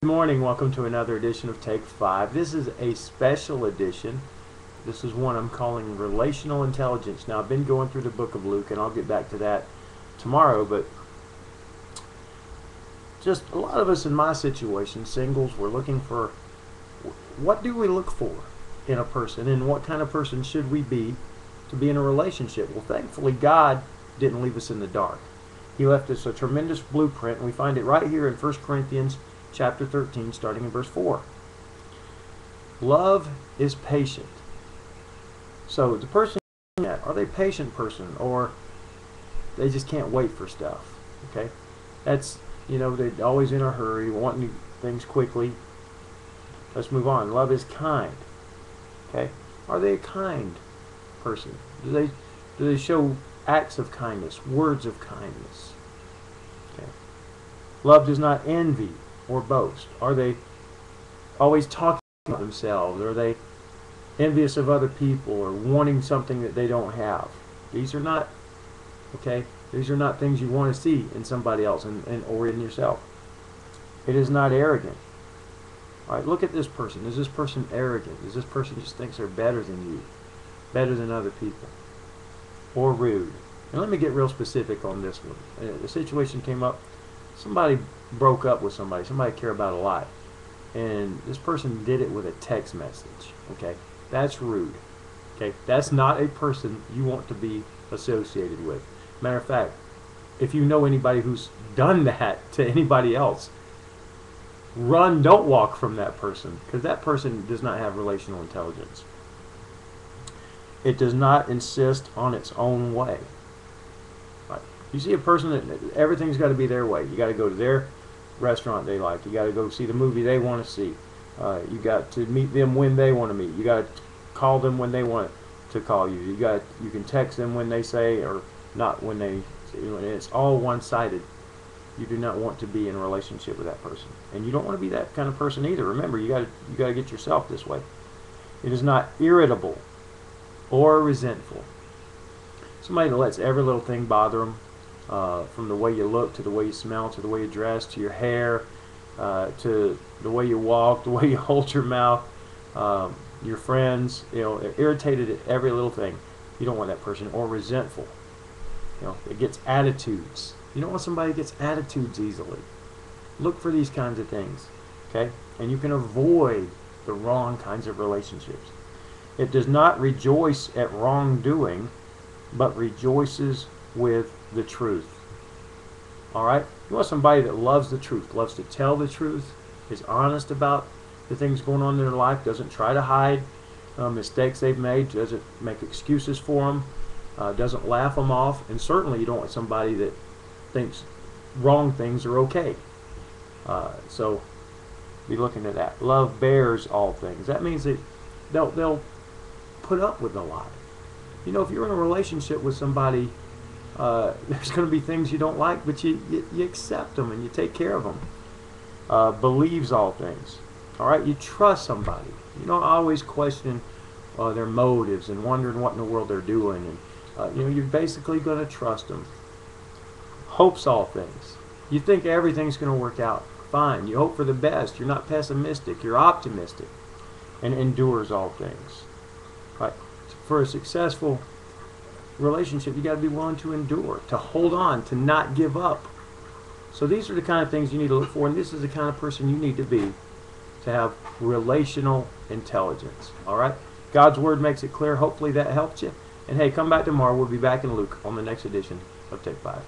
Good morning. Welcome to another edition of Take 5. This is a special edition. This is one I'm calling Relational Intelligence. Now, I've been going through the book of Luke, and I'll get back to that tomorrow, but just a lot of us in my situation, singles, we're looking for what do we look for in a person, and what kind of person should we be to be in a relationship? Well, thankfully, God didn't leave us in the dark. He left us a tremendous blueprint, and we find it right here in 1 Corinthians chapter 13, starting in verse 4. Love is patient. So the person, are they a patient person, or they just can't wait for stuff? Okay, that's, they're always in a hurry, wanting things quickly. Let's move on. Love is kind. Okay, are they a kind person? Do they show acts of kindness, words of kindness? Okay. Love does not envy or boast. Are they always talking about themselves? Are they envious of other people or wanting something that they don't have? These are not, these are not things you want to see in somebody else or in yourself. It is not arrogant. All right, look at this person. Is this person arrogant? Does this person just thinks they're better than you, better than other people? Or rude? And let me get real specific on this one. The situation came up. Somebody broke up with somebody I care about a lot, and this person did it with a text message. Okay, that's rude. Okay, that's not a person you want to be associated with. Matter of fact, if you know anybody who's done that to anybody else, run, don't walk from that person, because that person does not have relational intelligence. It does not insist on its own way. Right. You see a person that everything's got to be their way. You got to go to their restaurant they like. You got to go see the movie they want to see. You got to meet them when they want to meet. You got to call them when they want to call you. You can text them when they say, or not when they say. It's all one-sided. You do not want to be in a relationship with that person, and you don't want to be that kind of person either. Remember, you got to get yourself this way. It is not irritable or resentful. Somebody that lets every little thing bother them. From the way you look, to the way you smell, to the way you dress, to your hair, to the way you walk, the way you hold your mouth, your friends, irritated at every little thing. You don't want that person. Or resentful. It gets attitudes. You don't want somebody that gets attitudes easily. Look for these kinds of things, okay? And you can avoid the wrong kinds of relationships. It does not rejoice at wrongdoing, but rejoices with the truth. Alright? You want somebody that loves the truth, loves to tell the truth, is honest about the things going on in their life, doesn't try to hide mistakes they've made, doesn't make excuses for them, doesn't laugh them off, and certainly you don't want somebody that thinks wrong things are okay. So be looking at that. Love bears all things. That means that they'll put up with a lot. If you're in a relationship with somebody, there's going to be things you don't like, but you accept them and you take care of them. Believes all things. All right, you trust somebody. You don't always question their motives and wondering what in the world they're doing, and you're basically going to trust them. Hopes all things. You think everything's going to work out fine. You hope for the best. You're not pessimistic. You're optimistic, and endures all things. Right. For a successful relationship, you got to be willing to endure, to hold on, to not give up. So these are the kind of things you need to look for, and this is the kind of person you need to be to have relational intelligence. All right? God's Word makes it clear. Hopefully that helped you. And hey, come back tomorrow. We'll be back in Luke on the next edition of Take 5.